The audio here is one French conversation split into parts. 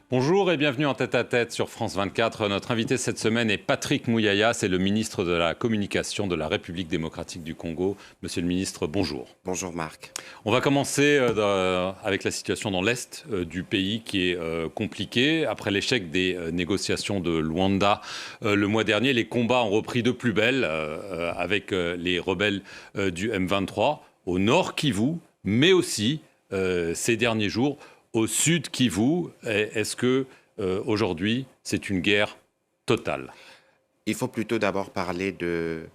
Bonjour et bienvenue en tête-à-tête sur France 24. Notre invité cette semaine est Patrick Mouyaya, c'est le ministre de la Communication de la République démocratique du Congo. Monsieur le ministre, bonjour. Bonjour Marc. On va commencer avec la situation dans l'Est du pays qui est compliquée. Après l'échec des négociations de Luanda le mois dernier, les combats ont repris de plus belle avec les rebelles du M23 au nord Kivu, mais aussi ces derniers jours au sud Kivu. Est-ce que aujourd'hui c'est une guerre totale? Il faut plutôt d'abord parler de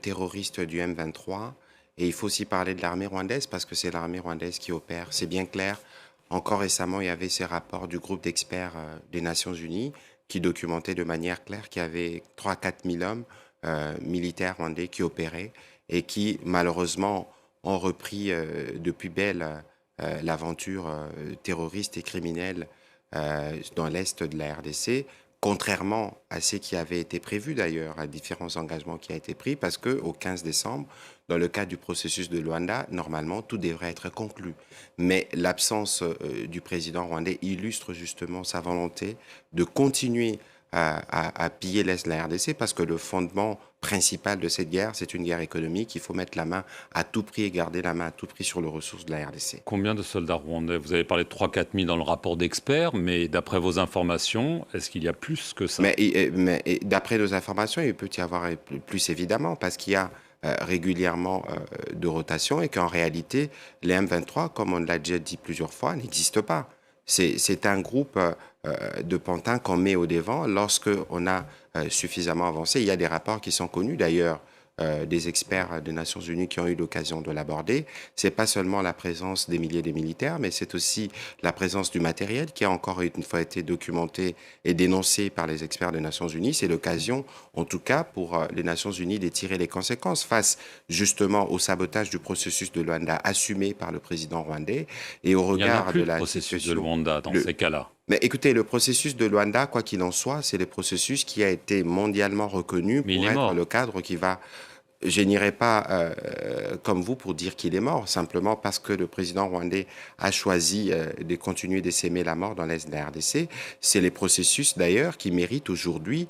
terroristes du M23 et il faut aussi parler de l'armée rwandaise parce que c'est l'armée rwandaise qui opère. C'est bien clair. Encore récemment, il y avait ces rapports du groupe d'experts des Nations Unies qui documentaient de manière claire qu'il y avait 3 000 à 4 000 hommes militaires rwandais qui opéraient et qui malheureusement ont repris depuis belle l'aventure terroriste et criminelle dans l'Est de la RDC, contrairement à ce qui avait été prévu d'ailleurs, à différents engagements qui ont été pris, parce qu'au 15 décembre, dans le cadre du processus de Luanda, normalement, tout devrait être conclu. Mais l'absence du président rwandais illustre justement sa volonté de continuer à piller l'Est de la RDC, parce que le fondement principal de cette guerre, c'est une guerre économique. Il faut mettre la main à tout prix et garder la main à tout prix sur les ressources de la RDC. Combien de soldats rwandais? Vous avez parlé de 3 000 à 4 000 dans le rapport d'experts, mais d'après vos informations, est-ce qu'il y a plus que ça? Mais d'après nos informations, il peut y avoir plus évidemment, parce qu'il y a régulièrement de rotation et qu'en réalité, les M23, comme on l'a déjà dit plusieurs fois, n'existent pas. C'est un groupe de pantins qu'on met au devant lorsque on a suffisamment avancé. Il y a des rapports qui sont connus d'ailleurs des experts des Nations Unies qui ont eu l'occasion de l'aborder. C'est pas seulement la présence des milliers de militaires, mais c'est aussi la présence du matériel qui a encore une fois été documenté et dénoncé par les experts des Nations Unies. C'est l'occasion, en tout cas, pour les Nations Unies de tirer les conséquences face justement au sabotage du processus de Luanda assumé par le président rwandais et au regard de la processus de Luanda dans ces cas-là. Mais écoutez, le processus de Luanda, quoi qu'il en soit, c'est le processus qui a été mondialement reconnu pour être le cadre qui va... Je n'irai pas comme vous pour dire qu'il est mort, simplement parce que le président rwandais a choisi de continuer de s'aimer la mort dans l'Est de la RDC. C'est les processus d'ailleurs qui méritent aujourd'hui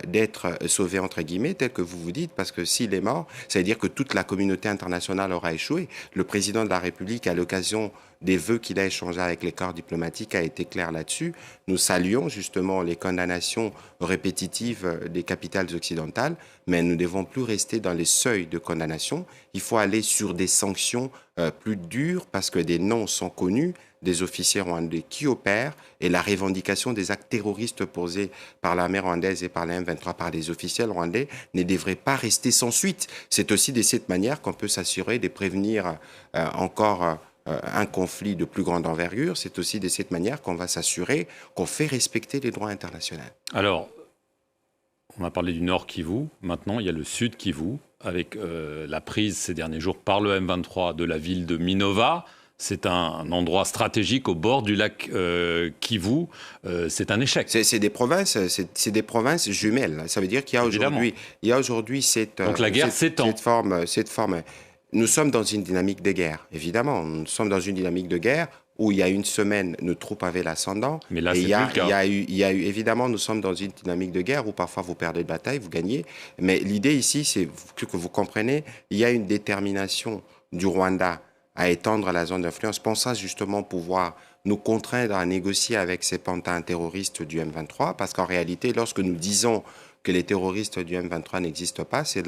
d'être sauvés entre guillemets, tel que vous vous dites, parce que s'il est mort, ça veut dire que toute la communauté internationale aura échoué. Le président de la République, à l'occasion des vœux qu'il a échangés avec les corps diplomatiques, a été clair là-dessus. Nous saluons justement les condamnations répétitives des capitales occidentales, mais nous ne devons plus rester dans les seuils de condamnation. Il faut aller sur des sanctions plus dures parce que des noms sont connus des officiers rwandais qui opèrent et la revendication des actes terroristes posés par l'armée rwandaise et par la M23 par les officiels rwandais ne devrait pas rester sans suite. C'est aussi de cette manière qu'on peut s'assurer de prévenir encore un conflit de plus grande envergure. C'est aussi de cette manière qu'on va s'assurer qu'on fait respecter les droits internationaux. Alors, on a parlé du Nord Kivu, maintenant il y a le Sud Kivu, avec la prise ces derniers jours par le M23 de la ville de Minova. C'est un endroit stratégique au bord du lac Kivu. C'est un échec. C'est des provinces jumelles. Ça veut dire qu'il y a aujourd'hui cette... Donc la guerre s'étend. Cette forme. Nous sommes dans une dynamique de guerre, évidemment. Nous sommes dans une dynamique de guerre où il y a une semaine, nos troupes avaient l'ascendant. Mais là, c'est plus le cas. Évidemment, nous sommes dans une dynamique de guerre où parfois vous perdez de bataille, vous gagnez. Mais l'idée ici, c'est que vous compreniez, il y a une détermination du Rwanda à étendre la zone d'influence, pensant justement pouvoir nous contraindre à négocier avec ces pantins terroristes du M23, parce qu'en réalité, lorsque nous disons que les terroristes du M23 n'existent pas, c'est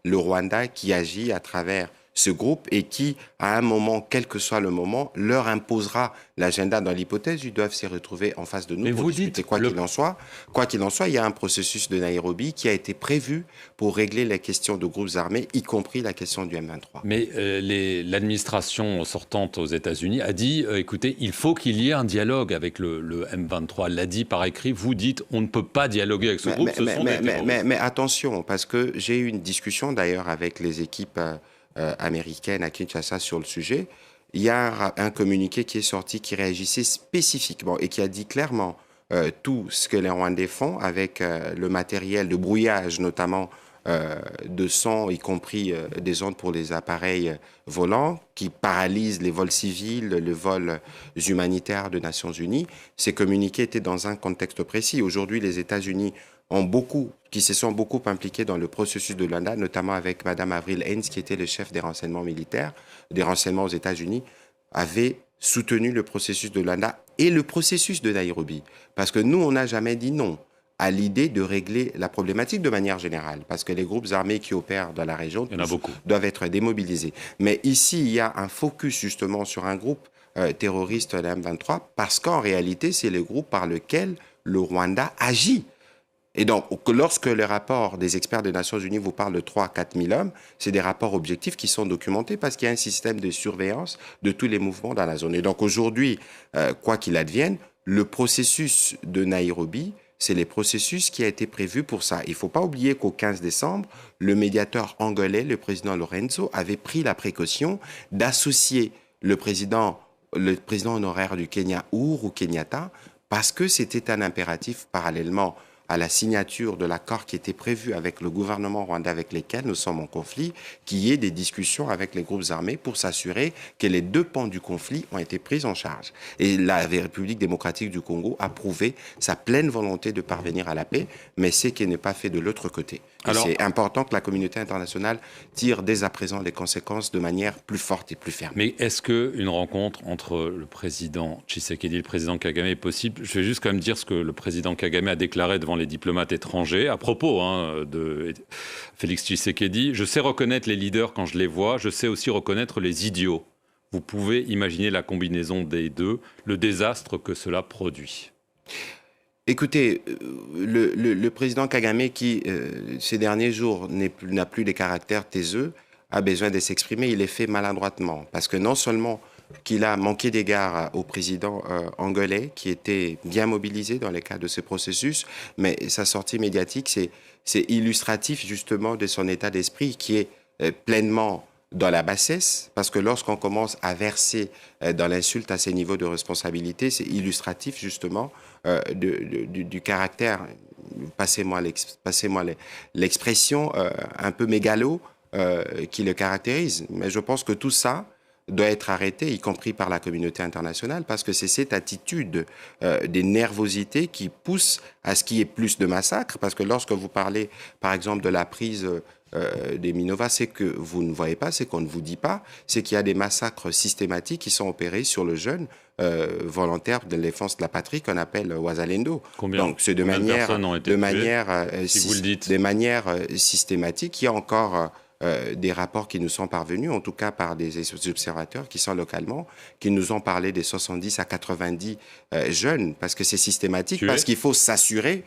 le Rwanda qui agit à travers ce groupe et qui, à un moment, quel que soit le moment, leur imposera l'agenda. Dans l'hypothèse, ils doivent s'y retrouver en face de nous. Mais pour vous discuter. dites... Quoi qu'il en soit, il y a un processus de Nairobi qui a été prévu pour régler les questions de groupes armés, y compris la question du M23. Mais l'administration sortante aux États-Unis a dit, écoutez, il faut qu'il y ait un dialogue avec le M23. Elle l'a dit par écrit. Vous dites, on ne peut pas dialoguer avec ce groupe. Mais attention, parce que j'ai eu une discussion d'ailleurs avec les équipes américaine à Kinshasa sur le sujet. Il y a un communiqué qui est sorti qui réagissait spécifiquement et qui a dit clairement tout ce que les Rwandais font avec le matériel de brouillage, notamment de son, y compris des ondes pour les appareils volants, qui paralysent les vols civils, les vols humanitaires des Nations Unies. Ces communiqués étaient dans un contexte précis. Aujourd'hui, les États-Unis qui se sont beaucoup impliqués dans le processus de Luanda, notamment avec Mme Avril Haines, qui était le chef des renseignements militaires, des renseignements aux États-Unis, avait soutenu le processus de Luanda et le processus de Nairobi. Parce que nous, on n'a jamais dit non à l'idée de régler la problématique de manière générale, parce que les groupes armés qui opèrent dans la région doivent être démobilisés. Mais ici, il y a un focus justement sur un groupe terroriste, la M23, parce qu'en réalité, c'est le groupe par lequel le Rwanda agit. Et donc, lorsque les rapports des experts des Nations Unies vous parlent de 3 à 4 000 hommes, c'est des rapports objectifs qui sont documentés parce qu'il y a un système de surveillance de tous les mouvements dans la zone. Et donc aujourd'hui, quoi qu'il advienne, le processus de Nairobi, c'est le processus qui a été prévu pour ça. Il ne faut pas oublier qu'au 15 décembre, le médiateur angolais, le président Lorenzo, avait pris la précaution d'associer le président honoraire du Kenya, Uhuru Kenyatta, parce que c'était un impératif parallèlement à la signature de l'accord qui était prévu avec le gouvernement rwandais avec lesquels nous sommes en conflit, qu'il y ait des discussions avec les groupes armés pour s'assurer que les deux pans du conflit ont été pris en charge. Et la République démocratique du Congo a prouvé sa pleine volonté de parvenir à la paix, mais c'est qui n'est pas fait de l'autre côté. C'est important que la communauté internationale tire dès à présent les conséquences de manière plus forte et plus ferme. Mais est-ce qu'une rencontre entre le président Tshisekedi et le président Kagame est possible? Je vais juste quand même dire ce que le président Kagame a déclaré devant les diplomates étrangers à propos de Félix Tshisekedi. Je sais reconnaître les leaders quand je les vois, je sais aussi reconnaître les idiots. Vous pouvez imaginer la combinaison des deux, le désastre que cela produit. Écoutez, le président Kagame qui, ces derniers jours, n'a plus les caractères taiseux, a besoin de s'exprimer. Il est fait maladroitement. Parce que non seulement qu'il a manqué d'égard au président angolais, qui était bien mobilisé dans le cadre de ce processus, mais sa sortie médiatique, c'est illustratif justement de son état d'esprit qui est pleinement dans la bassesse, parce que lorsqu'on commence à verser dans l'insulte à ces niveaux de responsabilité, c'est illustratif justement du caractère, passez-moi l'expression, un peu mégalo qui le caractérise. Mais je pense que tout ça doit être arrêté, y compris par la communauté internationale, parce que c'est cette attitude des nervosités qui pousse à ce qu'il y ait plus de massacres, parce que lorsque vous parlez, par exemple, de la prise des Minova, c'est que vous ne voyez pas, c'est qu'on ne vous dit pas, c'est qu'il y a des massacres systématiques qui sont opérés sur le jeune volontaire de défense de la patrie qu'on appelle Wazalendo. Donc c'est de manière systématique. Il y a encore des rapports qui nous sont parvenus, en tout cas par des observateurs qui sont localement, qui nous ont parlé des 70 à 90 jeunes, parce que c'est systématique, parce qu'il faut s'assurer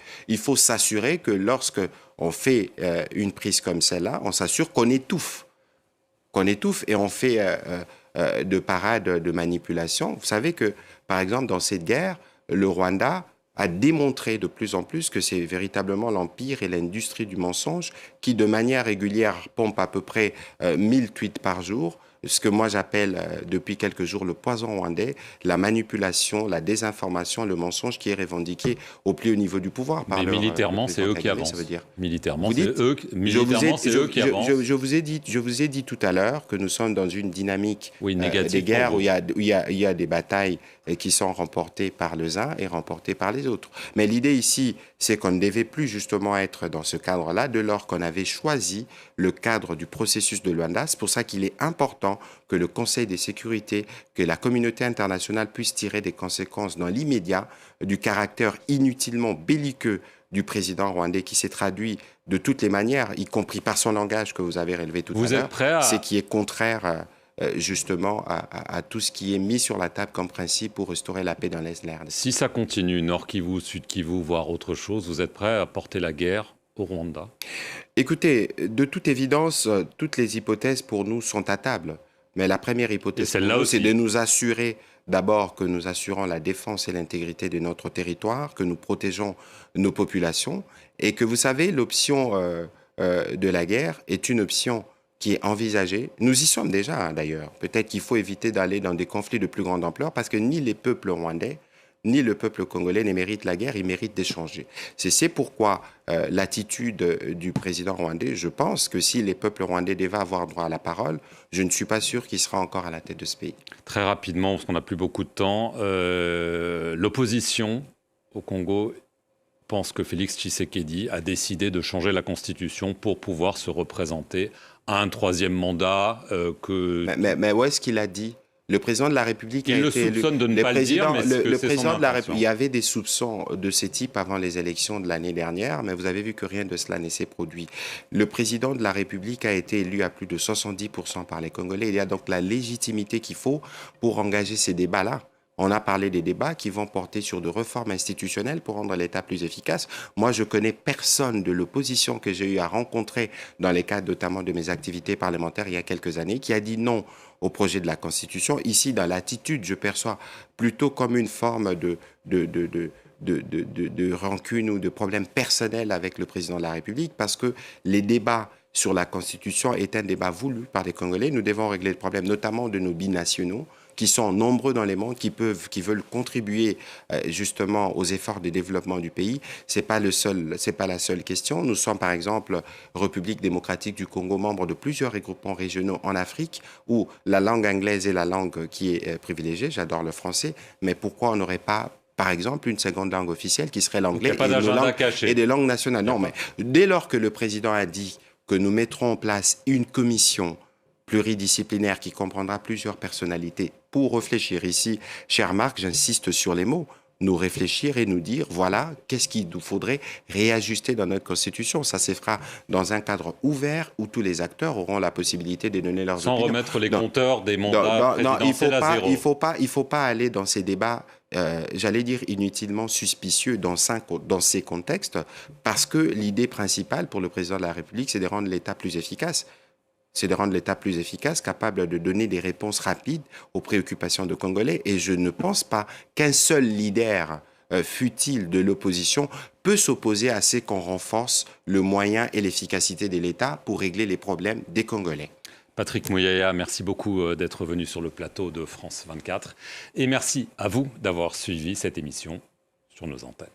que lorsque on fait une prise comme celle-là, on s'assure qu'on étouffe et on fait de parade de manipulation. Vous savez que, par exemple, dans cette guerre, le Rwanda a démontré de plus en plus que c'est véritablement l'empire et l'industrie du mensonge qui, de manière régulière, pompe à peu près 1000 tweets par jour, ce que moi j'appelle depuis quelques jours le poison rwandais, la manipulation, la désinformation, le mensonge qui est revendiqué au plus haut niveau du pouvoir. Mais militairement, c'est eux qui avancent. Militairement, c'est eux qui avancent. Je vous ai dit tout à l'heure que nous sommes dans une dynamique des guerres où il y a des batailles qui sont remportées par les uns et remportées par les autres. Mais l'idée ici, c'est qu'on ne devait plus justement être dans ce cadre-là, dès lors qu'on avait choisi le cadre du processus de Luanda. C'est pour ça qu'il est important que le Conseil de sécurité, que la communauté internationale puisse tirer des conséquences dans l'immédiat du caractère inutilement belliqueux du président rwandais qui s'est traduit de toutes les manières, y compris par son langage que vous avez relevé tout à l'heure, c'est qui est contraire justement à tout ce qui est mis sur la table comme principe pour restaurer la paix dans l'Est de la RDC. Si ça continue, Nord Kivu, Sud Kivu, voire autre chose, vous êtes prêt à porter la guerre au Rwanda? Écoutez, de toute évidence, toutes les hypothèses pour nous sont à table. Mais la première hypothèse, c'est de nous assurer d'abord que nous assurons la défense et l'intégrité de notre territoire, que nous protégeons nos populations, et que vous savez, l'option de la guerre est une option qui est envisagée. Nous y sommes déjà, d'ailleurs. Peut-être qu'il faut éviter d'aller dans des conflits de plus grande ampleur, parce que ni les peuples rwandais, ni le peuple congolais ne mérite la guerre, il mérite d'échanger. C'est pourquoi l'attitude du président rwandais, je pense que si les peuples rwandais devaient avoir droit à la parole, je ne suis pas sûr qu'il sera encore à la tête de ce pays. Très rapidement, parce qu'on n'a plus beaucoup de temps, l'opposition au Congo pense que Félix Tshisekedi a décidé de changer la Constitution pour pouvoir se représenter à un troisième mandat. Mais où est-ce qu'il a dit ? Le président de la République a été élu. Il le soupçonne de ne pas le dire, mais le président de la République, il y avait des soupçons de ce type avant les élections de l'année dernière, mais vous avez vu que rien de cela ne s'est produit. Le président de la République a été élu à plus de 70% par les Congolais. Il y a donc la légitimité qu'il faut pour engager ces débats-là. On a parlé des débats qui vont porter sur de réformes institutionnelles pour rendre l'État plus efficace. Moi, je connais personne de l'opposition que j'ai eu à rencontrer dans les cadres notamment de mes activités parlementaires il y a quelques années qui a dit non au projet de la Constitution. Ici, dans l'attitude, je perçois plutôt comme une forme de rancune ou de problème personnel avec le président de la République parce que les débats sur la Constitution est un débat voulu par les Congolais. Nous devons régler le problème notamment de nos binationaux qui sont nombreux dans les mondes, qui veulent contribuer justement aux efforts de développement du pays. C'est pas la seule question. Nous sommes par exemple République démocratique du Congo, membre de plusieurs regroupements régionaux en Afrique, où la langue anglaise est la langue qui est privilégiée. J'adore le français, mais pourquoi on n'aurait pas par exemple, une seconde langue officielle qui serait l'anglais et des langues nationales. Non, mais dès lors que le président a dit que nous mettrons en place une commission pluridisciplinaire qui comprendra plusieurs personnalités pour réfléchir ici, cher Marc, j'insiste sur les mots, nous réfléchir et nous dire, voilà, qu'est-ce qu'il nous faudrait réajuster dans notre Constitution. Ça se fera dans un cadre ouvert où tous les acteurs auront la possibilité de donner leurs opinions. Sans remettre les compteurs des mandats présidentiels à zéro. Il faut pas aller dans ces débats, j'allais dire inutilement suspicieux dans ces contextes, parce que l'idée principale pour le président de la République, c'est de rendre l'État plus efficace. C'est de rendre l'État plus efficace, capable de donner des réponses rapides aux préoccupations de Congolais. Et je ne pense pas qu'un seul leader, fût-il de l'opposition, peut s'opposer à ce qu'on renforce le moyen et l'efficacité de l'État pour régler les problèmes des Congolais. Patrick Mouyaya, merci beaucoup d'être venu sur le plateau de France 24. Et merci à vous d'avoir suivi cette émission sur nos antennes.